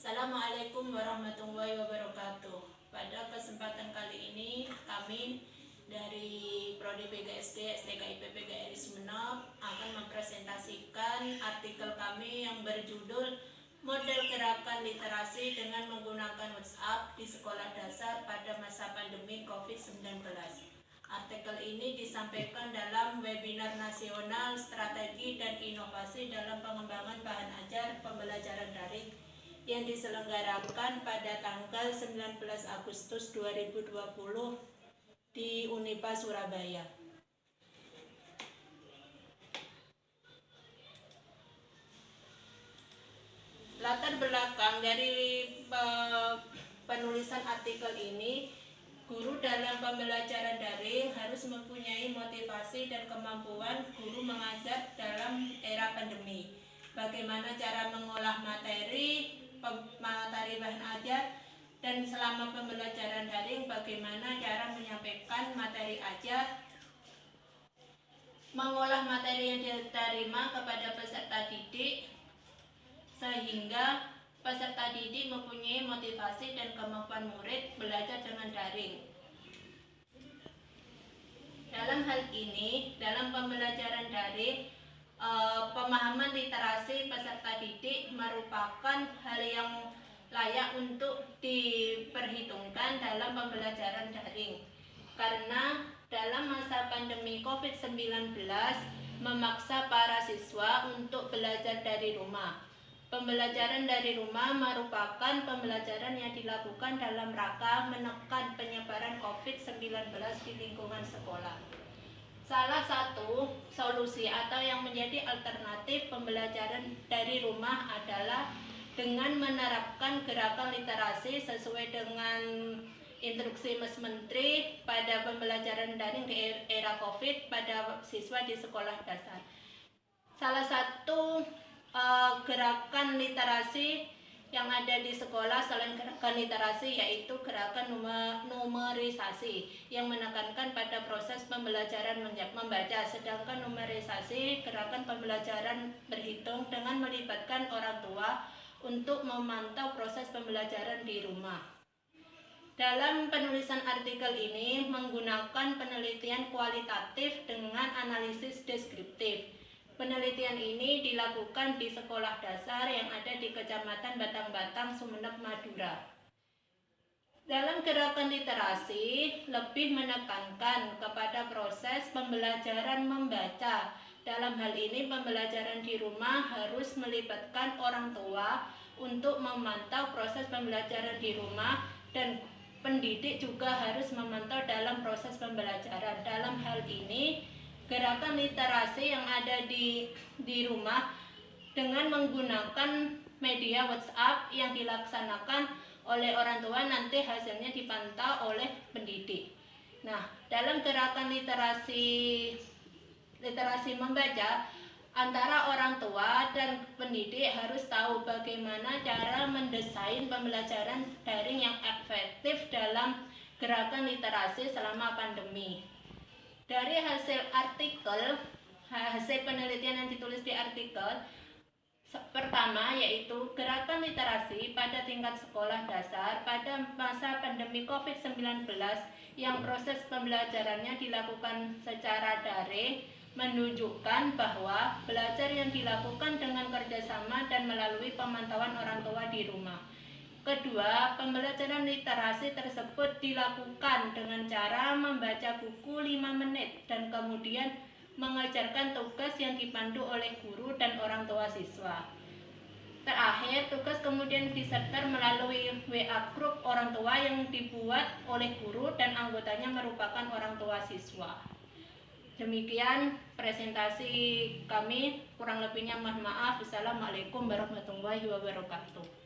Assalamualaikum warahmatullahi wabarakatuh. Pada kesempatan kali ini kami dari Prodi PGSD STK IPB GRI Sumeneb akan mempresentasikan artikel kami yang berjudul Model Gerakan Literasi dengan Menggunakan WhatsApp di Sekolah Dasar pada Masa Pandemi COVID-19. Artikel ini disampaikan dalam webinar nasional Strategi dan Inovasi dalam Pengembangan Bahan Ajar Pembelajaran Daring yang diselenggarakan pada tanggal 19 Agustus 2020 di Unipa Surabaya. Latar belakang dari penulisan artikel ini, guru dalam pembelajaran daring harus mempunyai motivasi dan kemampuan guru mengajar dalam era pandemi. Bagaimana cara mengolah materi bahan ajar, dan selama pembelajaran daring bagaimana cara menyampaikan materi ajar, mengolah materi yang diterima kepada peserta didik sehingga peserta didik mempunyai motivasi dan kemampuan murid belajar dengan daring. Dalam hal ini, dalam pembelajaran daring, pemahaman literasi peserta didik merupakan hal yang layak untuk diperhitungkan dalam pembelajaran daring, karena dalam masa pandemi COVID-19 memaksa para siswa untuk belajar dari rumah. Pembelajaran dari rumah merupakan pembelajaran yang dilakukan dalam rangka menekan penyebaran COVID-19 di lingkungan sekolah. Salah satu solusi atau yang menjadi alternatif pembelajaran dari rumah adalah dengan menerapkan gerakan literasi sesuai dengan instruksi Mas Menteri pada pembelajaran daring di era COVID pada siswa di sekolah dasar. Salah satu gerakan literasi yang ada di sekolah selain gerakan literasi yaitu gerakan numerisasi yang menekankan pada proses pembelajaran membaca, sedangkan numerisasi gerakan pembelajaran berhitung dengan melibatkan orang tua untuk memantau proses pembelajaran di rumah. Dalam penulisan artikel ini menggunakan penelitian kualitatif dengan analisis deskriptif. Penelitian ini dilakukan di sekolah dasar yang ada di Kecamatan Batang-Batang, Sumeneb, Madura. Dalam gerakan literasi lebih menekankan kepada proses pembelajaran membaca. Dalam hal ini pembelajaran di rumah harus melibatkan orang tua untuk memantau proses pembelajaran di rumah, dan pendidik juga harus memantau dalam proses pembelajaran. Dalam hal ini gerakan literasi yang ada di rumah dengan menggunakan media WhatsApp yang dilaksanakan oleh orang tua, nanti hasilnya dipantau oleh pendidik. Nah, dalam gerakan literasi membaca, antara orang tua dan pendidik harus tahu bagaimana cara mendesain pembelajaran daring yang efektif dalam gerakan literasi selama pandemi. Dari hasil penelitian yang ditulis di artikel, pertama yaitu gerakan literasi pada tingkat sekolah dasar pada masa pandemi COVID-19 yang proses pembelajarannya dilakukan secara daring menunjukkan bahwa belajar yang dilakukan dengan kerjasama dan melalui pemantauan orang tua di rumah. Kedua, pembelajaran literasi tersebut dilakukan dengan cara membaca buku 5 menit dan kemudian mengerjakan tugas yang dipandu oleh guru dan orang tua siswa. Terakhir, tugas kemudian disebar melalui WA grup orang tua yang dibuat oleh guru dan anggotanya merupakan orang tua siswa. Demikian presentasi kami, kurang lebihnya mohon maaf. Assalamualaikum warahmatullahi wabarakatuh.